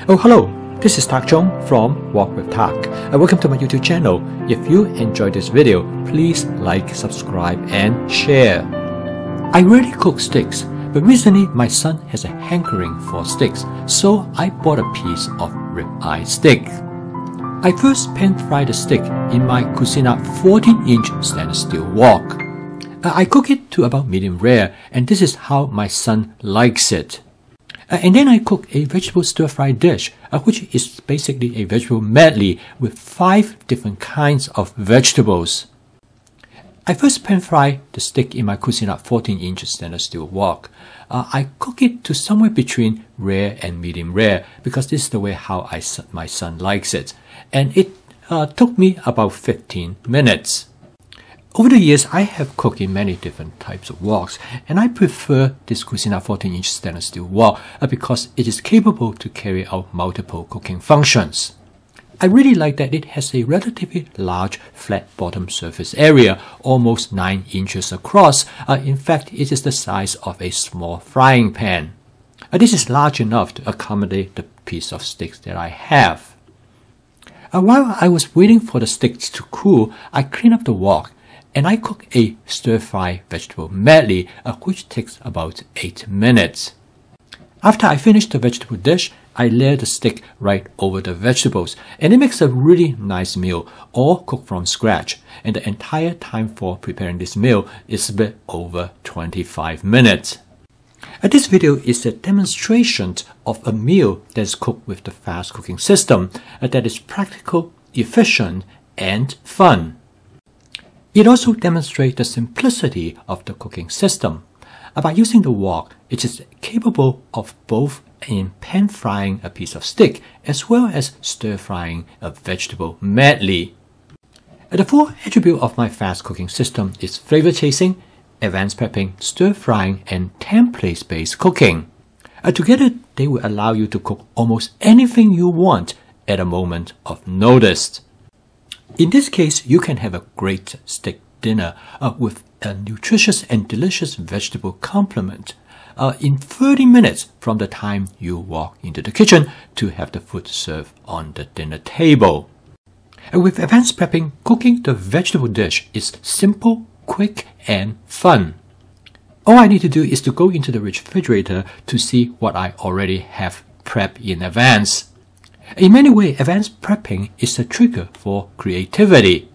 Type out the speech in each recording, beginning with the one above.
Oh, hello, this is Tak Chong from Walk with Tak. Welcome to my YouTube channel. If you enjoyed this video, please like, subscribe, and share. I rarely cook steaks, but recently my son has a hankering for steaks, so I bought a piece of ribeye steak. I first pan-fried the steak in my Cuisinart 14-inch stainless steel wok. I cook it to about medium rare, and this is how my son likes it. And then I cook a vegetable stir-fry dish, which is basically a vegetable medley with 5 different kinds of vegetables. I first pan-fry the steak in my Cuisinart 14-inch stainless steel wok. I cook it to somewhere between rare and medium rare because this is the way how my son likes it. And it took me about 15 minutes. Over the years, I have cooked in many different types of woks, and I prefer this Cuisinart 14-inch stainless steel wok because it is capable to carry out multiple cooking functions. I really like that it has a relatively large flat bottom surface area, almost 9 inches across. In fact, it is the size of a small frying pan. This is large enough to accommodate the piece of steak that I have. While I was waiting for the steaks to cool, I cleaned up the wok and I cook a stir-fry vegetable medley, which takes about 8 minutes. After I finish the vegetable dish, I layer the steak right over the vegetables, and it makes a really nice meal, all cooked from scratch. And the entire time for preparing this meal is a bit over 25 minutes. This video is a demonstration of a meal that is cooked with the fast cooking system that is practical, efficient, and fun. It also demonstrates the simplicity of the cooking system. By using the wok, it is capable of both in pan-frying a piece of steak as well as stir-frying a vegetable medley. The 4 attributes of my fast cooking system is flavor chasing, advanced prepping, stir-frying, and template-based cooking. Together, they will allow you to cook almost anything you want at a moment of notice. In this case, you can have a great steak dinner with a nutritious and delicious vegetable complement in 30 minutes from the time you walk into the kitchen to have the food served on the dinner table. With advanced prepping, cooking the vegetable dish is simple, quick, and fun. All I need to do is to go into the refrigerator to see what I already have prepped in advance. In many ways, advanced prepping is a trigger for creativity.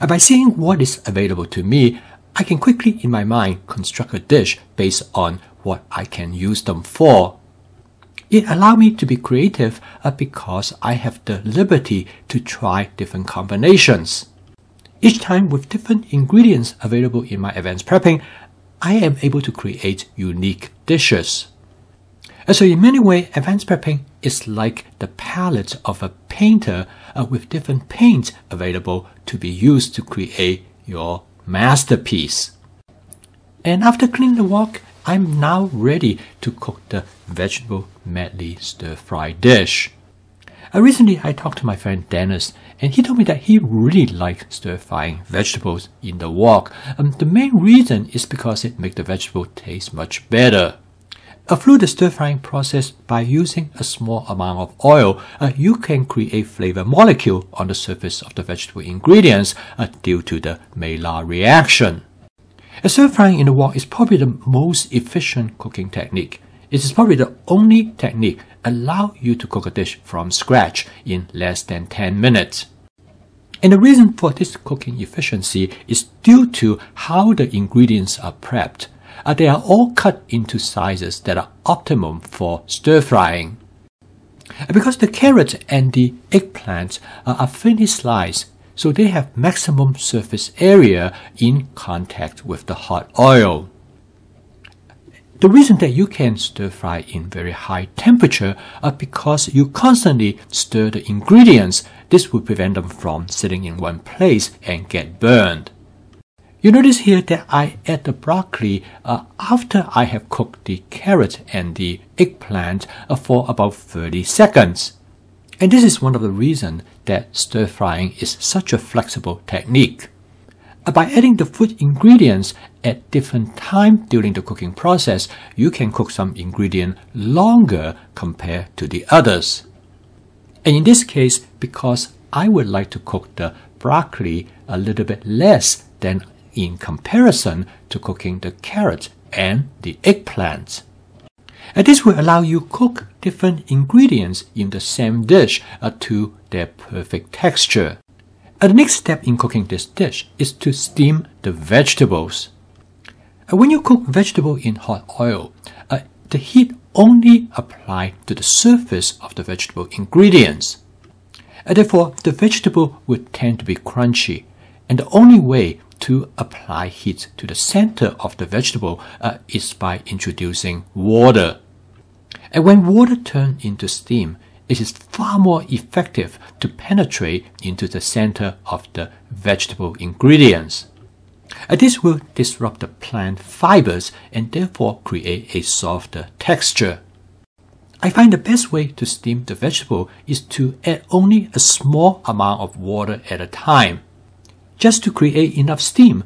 By seeing what is available to me, I can quickly in my mind construct a dish based on what I can use them for. It allows me to be creative because I have the liberty to try different combinations. Each time with different ingredients available in my advanced prepping, I am able to create unique dishes. So in many ways, advanced prepping is like the palette of a painter with different paints available to be used to create your masterpiece. And after cleaning the wok, I'm now ready to cook the vegetable medley stir-fry dish. Recently, I talked to my friend Dennis, and he told me that he really likes stir-frying vegetables in the wok. The main reason is because it makes the vegetable taste much better. Through the stir-frying process, by using a small amount of oil, you can create flavor molecule on the surface of the vegetable ingredients due to the Maillard reaction. Stir-frying in the wok is probably the most efficient cooking technique. It is probably the only technique allow you to cook a dish from scratch in less than 10 minutes. And the reason for this cooking efficiency is due to how the ingredients are prepped. They are all cut into sizes that are optimum for stir-frying. Because the carrot and the eggplant are thinly sliced, so they have maximum surface area in contact with the hot oil. The reason that you can stir-fry in very high temperature because you constantly stir the ingredients. This will prevent them from sitting in one place and get burned. You notice here that I add the broccoli after I have cooked the carrot and the eggplant for about 30 seconds. And this is one of the reasons that stir-frying is such a flexible technique. By adding the food ingredients at different time during the cooking process, you can cook some ingredient longer compared to the others. And in this case, because I would like to cook the broccoli a little bit less than in comparison to cooking the carrot and the eggplant. And this will allow you cook different ingredients in the same dish to their perfect texture. The next step in cooking this dish is to steam the vegetables. When you cook vegetable in hot oil, the heat only applies to the surface of the vegetable ingredients. Therefore, the vegetable would tend to be crunchy, and the only way to apply heat to the center of the vegetable is by introducing water. And when water turns into steam, it is far more effective to penetrate into the center of the vegetable ingredients. This will disrupt the plant fibers and therefore create a softer texture. I find the best way to steam the vegetable is to add only a small amount of water at a time, just to create enough steam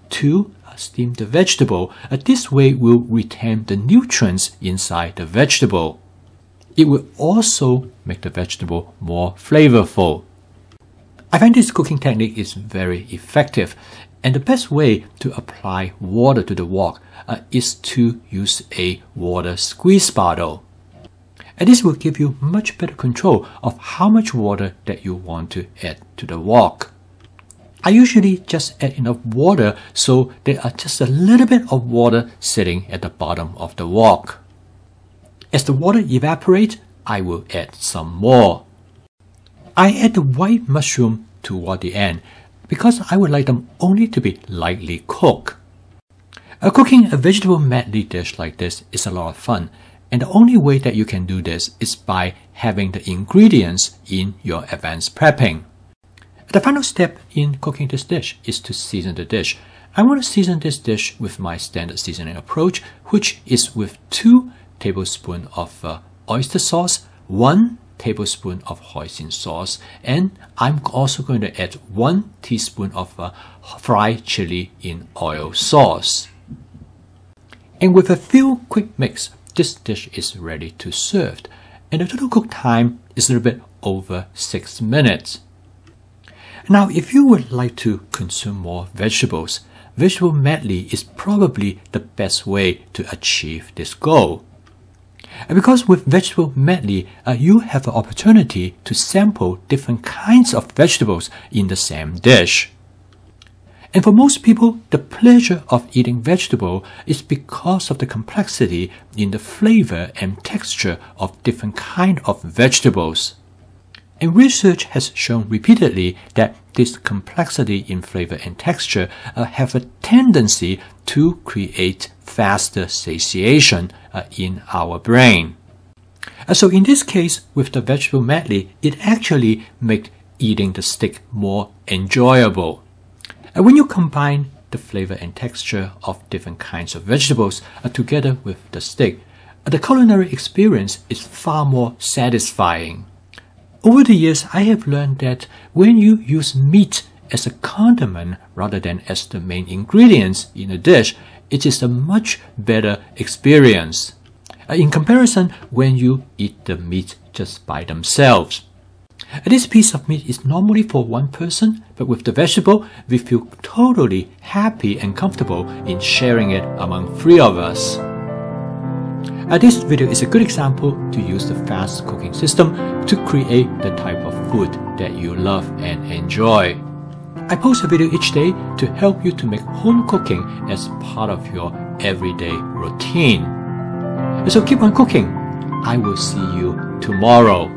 to steam the vegetable. This way will retain the nutrients inside the vegetable. It will also make the vegetable more flavorful. I find this cooking technique is very effective, and the best way to apply water to the wok is to use a water squeeze bottle. And this will give you much better control of how much water that you want to add to the wok. I usually just add enough water so there are just a little bit of water sitting at the bottom of the wok. As the water evaporates, I will add some more. I add the white mushroom toward the end because I would like them only to be lightly cooked. Cooking a vegetable medley dish like this is a lot of fun, and the only way that you can do this is by having the ingredients in your advanced prepping. The final step in cooking this dish is to season the dish. I want to season this dish with my standard seasoning approach, which is with 2 tablespoons of oyster sauce, 1 tablespoon of hoisin sauce, and I'm also going to add 1 teaspoon of fried chili in oil sauce. And with a few quick mix, this dish is ready to serve. And the total cook time is a little bit over 6 minutes. Now, if you would like to consume more vegetables, vegetable medley is probably the best way to achieve this goal. And because with vegetable medley, you have the opportunity to sample different kinds of vegetables in the same dish. And for most people, the pleasure of eating vegetable is because of the complexity in the flavor and texture of different kinds of vegetables. And research has shown repeatedly that this complexity in flavor and texture have a tendency to create faster satiation in our brain. So in this case, with the vegetable medley, it actually makes eating the steak more enjoyable. When you combine the flavor and texture of different kinds of vegetables together with the steak, the culinary experience is far more satisfying. Over the years, I have learned that when you use meat as a condiment rather than as the main ingredients in a dish, it is a much better experience in comparison when you eat the meat just by themselves. This piece of meat is normally for one person, but with the vegetable, we feel totally happy and comfortable in sharing it among 3 of us. This video is a good example to use the fast cooking system to create the type of food that you love and enjoy. I post a video each day to help you to make home cooking as part of your everyday routine. So keep on cooking. I will see you tomorrow.